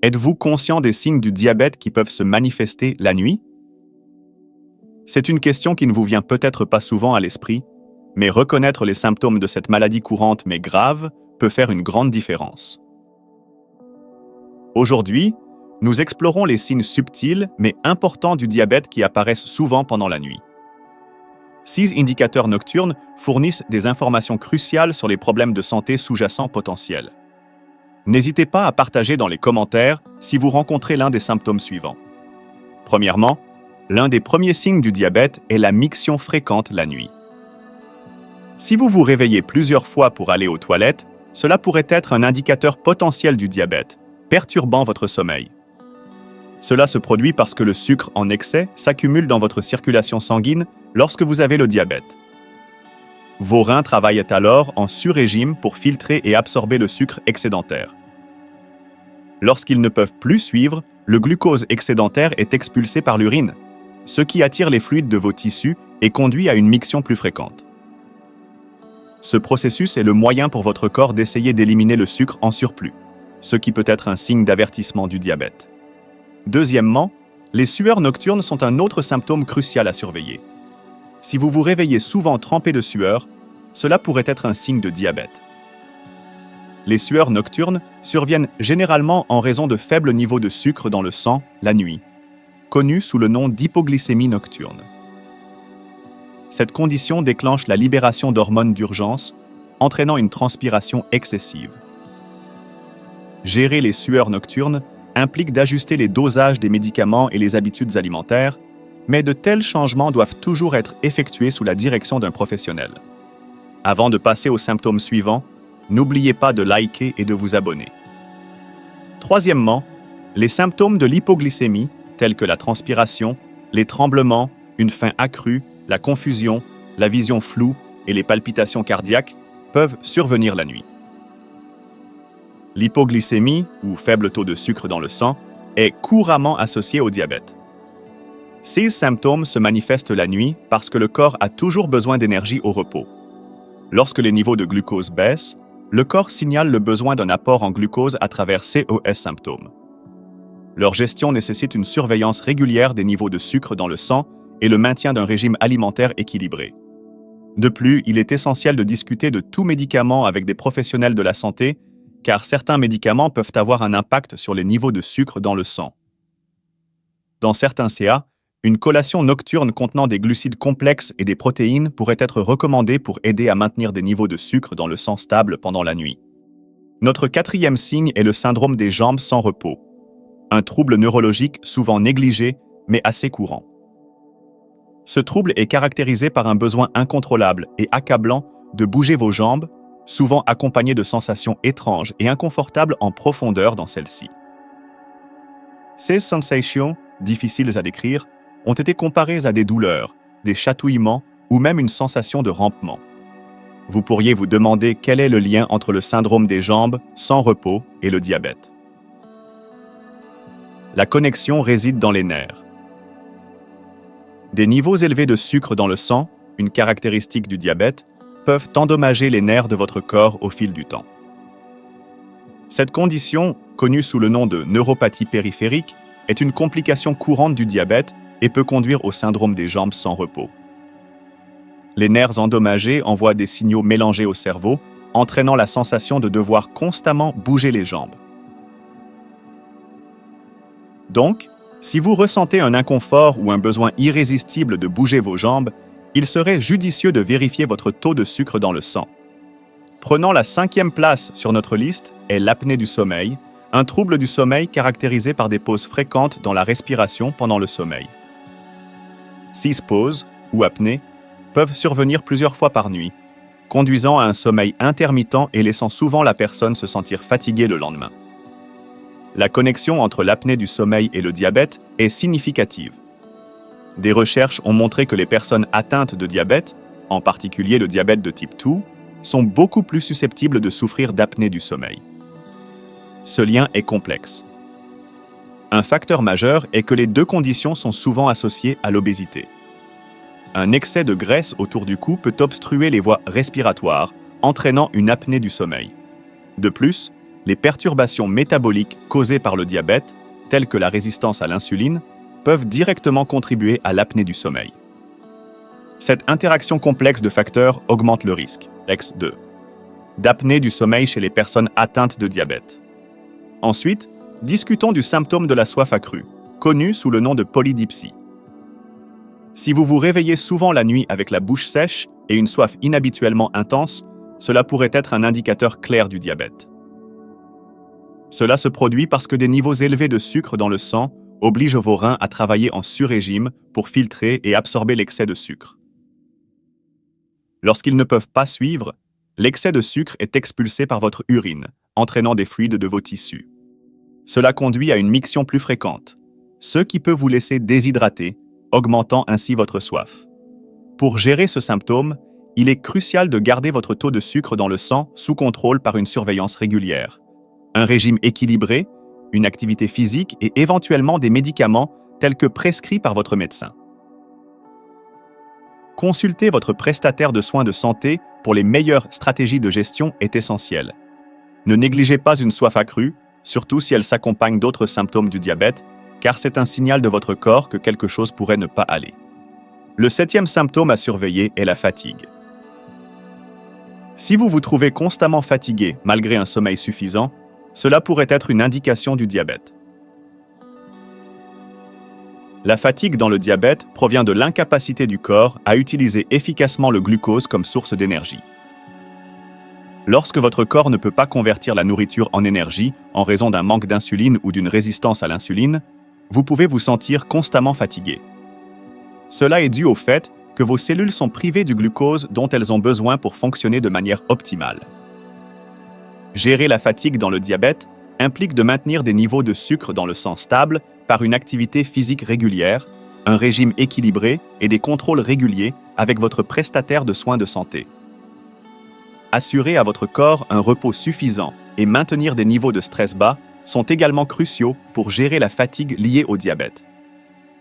Êtes-vous conscient des signes du diabète qui peuvent se manifester la nuit? C'est une question qui ne vous vient peut-être pas souvent à l'esprit, mais reconnaître les symptômes de cette maladie courante mais grave peut faire une grande différence. Aujourd'hui, nous explorons les signes subtils mais importants du diabète qui apparaissent souvent pendant la nuit. 6 indicateurs nocturnes fournissent des informations cruciales sur les problèmes de santé sous-jacents potentiels. N'hésitez pas à partager dans les commentaires si vous rencontrez l'un des symptômes suivants. Premièrement, l'un des premiers signes du diabète est la miction fréquente la nuit. Si vous vous réveillez plusieurs fois pour aller aux toilettes, cela pourrait être un indicateur potentiel du diabète, perturbant votre sommeil. Cela se produit parce que le sucre en excès s'accumule dans votre circulation sanguine lorsque vous avez le diabète. Vos reins travaillent alors en sur-régime pour filtrer et absorber le sucre excédentaire. Lorsqu'ils ne peuvent plus suivre, le glucose excédentaire est expulsé par l'urine, ce qui attire les fluides de vos tissus et conduit à une miction plus fréquente. Ce processus est le moyen pour votre corps d'essayer d'éliminer le sucre en surplus, ce qui peut être un signe d'avertissement du diabète. Deuxièmement, les sueurs nocturnes sont un autre symptôme crucial à surveiller. Si vous vous réveillez souvent trempé de sueur, cela pourrait être un signe de diabète. Les sueurs nocturnes surviennent généralement en raison de faibles niveaux de sucre dans le sang la nuit, connu sous le nom d'hypoglycémie nocturne. Cette condition déclenche la libération d'hormones d'urgence, entraînant une transpiration excessive. Gérer les sueurs nocturnes implique d'ajuster les dosages des médicaments et les habitudes alimentaires, mais de tels changements doivent toujours être effectués sous la direction d'un professionnel. Avant de passer aux symptômes suivants, n'oubliez pas de liker et de vous abonner. Troisièmement, les symptômes de l'hypoglycémie, tels que la transpiration, les tremblements, une faim accrue, la confusion, la vision floue et les palpitations cardiaques, peuvent survenir la nuit. L'hypoglycémie, ou faible taux de sucre dans le sang, est couramment associée au diabète. Ces symptômes se manifestent la nuit parce que le corps a toujours besoin d'énergie au repos. Lorsque les niveaux de glucose baissent, le corps signale le besoin d'un apport en glucose à travers ces symptômes. Leur gestion nécessite une surveillance régulière des niveaux de sucre dans le sang et le maintien d'un régime alimentaire équilibré. De plus, il est essentiel de discuter de tout médicament avec des professionnels de la santé, car certains médicaments peuvent avoir un impact sur les niveaux de sucre dans le sang. Dans certains CA, une collation nocturne contenant des glucides complexes et des protéines pourrait être recommandée pour aider à maintenir des niveaux de sucre dans le sang stables pendant la nuit. Notre quatrième signe est le syndrome des jambes sans repos, un trouble neurologique souvent négligé mais assez courant. Ce trouble est caractérisé par un besoin incontrôlable et accablant de bouger vos jambes, souvent accompagné de sensations étranges et inconfortables en profondeur dans celles-ci. Ces sensations, difficiles à décrire, ont été comparées à des douleurs, des chatouillements ou même une sensation de rampement. Vous pourriez vous demander quel est le lien entre le syndrome des jambes sans repos et le diabète. La connexion réside dans les nerfs. Des niveaux élevés de sucre dans le sang, une caractéristique du diabète, peuvent endommager les nerfs de votre corps au fil du temps. Cette condition, connue sous le nom de neuropathie périphérique, est une complication courante du diabète et peut conduire au syndrome des jambes sans repos. Les nerfs endommagés envoient des signaux mélangés au cerveau, entraînant la sensation de devoir constamment bouger les jambes. Donc, si vous ressentez un inconfort ou un besoin irrésistible de bouger vos jambes, il serait judicieux de vérifier votre taux de sucre dans le sang. Prenant la 5e place sur notre liste est l'apnée du sommeil, un trouble du sommeil caractérisé par des pauses fréquentes dans la respiration pendant le sommeil. 6 pauses, ou apnées, peuvent survenir plusieurs fois par nuit, conduisant à un sommeil intermittent et laissant souvent la personne se sentir fatiguée le lendemain. La connexion entre l'apnée du sommeil et le diabète est significative. Des recherches ont montré que les personnes atteintes de diabète, en particulier le diabète de type 2, sont beaucoup plus susceptibles de souffrir d'apnée du sommeil. Ce lien est complexe. Un facteur majeur est que les deux conditions sont souvent associées à l'obésité. Un excès de graisse autour du cou peut obstruer les voies respiratoires, entraînant une apnée du sommeil. De plus, les perturbations métaboliques causées par le diabète, telles que la résistance à l'insuline, peuvent directement contribuer à l'apnée du sommeil. Cette interaction complexe de facteurs augmente le risque, X2, d'apnée du sommeil chez les personnes atteintes de diabète. Ensuite, discutons du symptôme de la soif accrue, connu sous le nom de polydipsie. Si vous vous réveillez souvent la nuit avec la bouche sèche et une soif inhabituellement intense, cela pourrait être un indicateur clair du diabète. Cela se produit parce que des niveaux élevés de sucre dans le sang obligent vos reins à travailler en sur-régime pour filtrer et absorber l'excès de sucre. Lorsqu'ils ne peuvent pas suivre, l'excès de sucre est expulsé par votre urine, entraînant des fluides de vos tissus. Cela conduit à une miction plus fréquente, ce qui peut vous laisser déshydrater, augmentant ainsi votre soif. Pour gérer ce symptôme, il est crucial de garder votre taux de sucre dans le sang sous contrôle par une surveillance régulière, un régime équilibré, une activité physique et éventuellement des médicaments tels que prescrits par votre médecin. Consulter votre prestataire de soins de santé pour les meilleures stratégies de gestion est essentiel. Ne négligez pas une soif accrue, surtout si elle s'accompagne d'autres symptômes du diabète, car c'est un signal de votre corps que quelque chose pourrait ne pas aller. Le 7e symptôme à surveiller est la fatigue. Si vous vous trouvez constamment fatigué malgré un sommeil suffisant, cela pourrait être une indication du diabète. La fatigue dans le diabète provient de l'incapacité du corps à utiliser efficacement le glucose comme source d'énergie. Lorsque votre corps ne peut pas convertir la nourriture en énergie en raison d'un manque d'insuline ou d'une résistance à l'insuline, vous pouvez vous sentir constamment fatigué. Cela est dû au fait que vos cellules sont privées du glucose dont elles ont besoin pour fonctionner de manière optimale. Gérer la fatigue dans le diabète implique de maintenir des niveaux de sucre dans le sang stables par une activité physique régulière, un régime équilibré et des contrôles réguliers avec votre prestataire de soins de santé. Assurer à votre corps un repos suffisant et maintenir des niveaux de stress bas sont également cruciaux pour gérer la fatigue liée au diabète.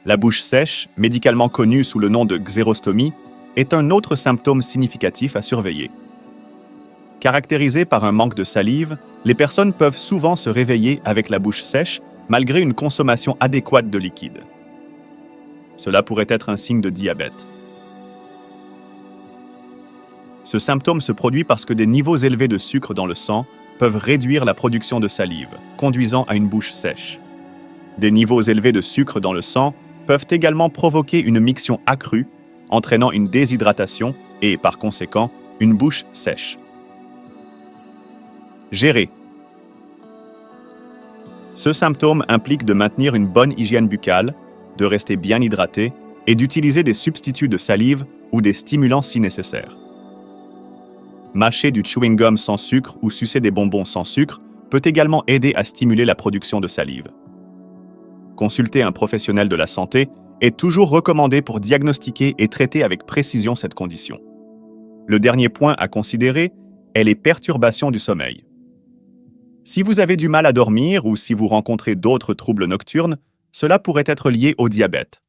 La bouche sèche, médicalement connue sous le nom de xérostomie, est un autre symptôme significatif à surveiller. Caractérisée par un manque de salive, les personnes peuvent souvent se réveiller avec la bouche sèche malgré une consommation adéquate de liquide. Cela pourrait être un signe de diabète. Ce symptôme se produit parce que des niveaux élevés de sucre dans le sang peuvent réduire la production de salive, conduisant à une bouche sèche. Des niveaux élevés de sucre dans le sang peuvent également provoquer une miction accrue, entraînant une déshydratation et, par conséquent, une bouche sèche. Gérer. Ce symptôme implique de maintenir une bonne hygiène buccale, de rester bien hydraté et d'utiliser des substituts de salive ou des stimulants si nécessaire. Mâcher du chewing-gum sans sucre ou sucer des bonbons sans sucre peut également aider à stimuler la production de salive. Consulter un professionnel de la santé est toujours recommandé pour diagnostiquer et traiter avec précision cette condition. Le dernier point à considérer est les perturbations du sommeil. Si vous avez du mal à dormir ou si vous rencontrez d'autres troubles nocturnes, cela pourrait être lié au diabète.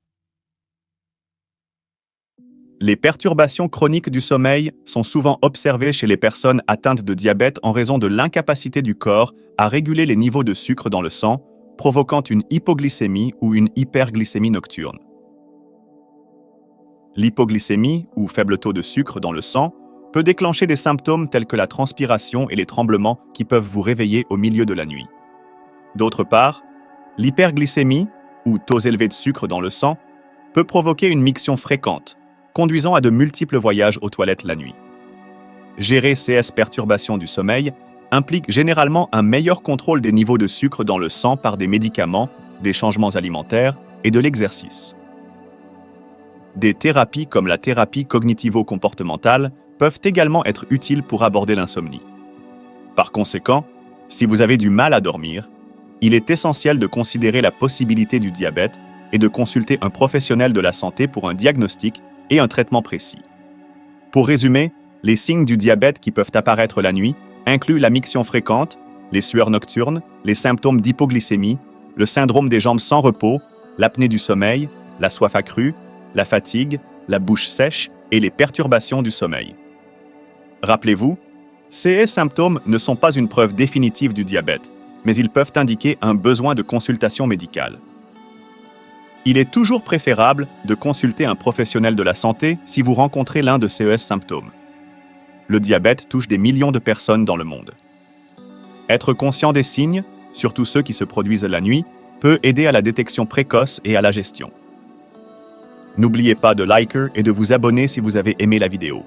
Les perturbations chroniques du sommeil sont souvent observées chez les personnes atteintes de diabète en raison de l'incapacité du corps à réguler les niveaux de sucre dans le sang, provoquant une hypoglycémie ou une hyperglycémie nocturne. L'hypoglycémie, ou faible taux de sucre dans le sang, peut déclencher des symptômes tels que la transpiration et les tremblements qui peuvent vous réveiller au milieu de la nuit. D'autre part, l'hyperglycémie, ou taux élevés de sucre dans le sang, peut provoquer une miction fréquente, conduisant à de multiples voyages aux toilettes la nuit. Gérer ces perturbations du sommeil implique généralement un meilleur contrôle des niveaux de sucre dans le sang par des médicaments, des changements alimentaires et de l'exercice. Des thérapies comme la thérapie cognitivo-comportementale peuvent également être utiles pour aborder l'insomnie. Par conséquent, si vous avez du mal à dormir, il est essentiel de considérer la possibilité du diabète et de consulter un professionnel de la santé pour un diagnostic et un traitement précis. Pour résumer, les signes du diabète qui peuvent apparaître la nuit incluent la miction fréquente, les sueurs nocturnes, les symptômes d'hypoglycémie, le syndrome des jambes sans repos, l'apnée du sommeil, la soif accrue, la fatigue, la bouche sèche et les perturbations du sommeil. Rappelez-vous, Ces symptômes ne sont pas une preuve définitive du diabète, mais ils peuvent indiquer un besoin de consultation médicale. Il est toujours préférable de consulter un professionnel de la santé si vous rencontrez l'un de ces symptômes. Le diabète touche des millions de personnes dans le monde. Être conscient des signes, surtout ceux qui se produisent la nuit, peut aider à la détection précoce et à la gestion. N'oubliez pas de liker et de vous abonner si vous avez aimé la vidéo.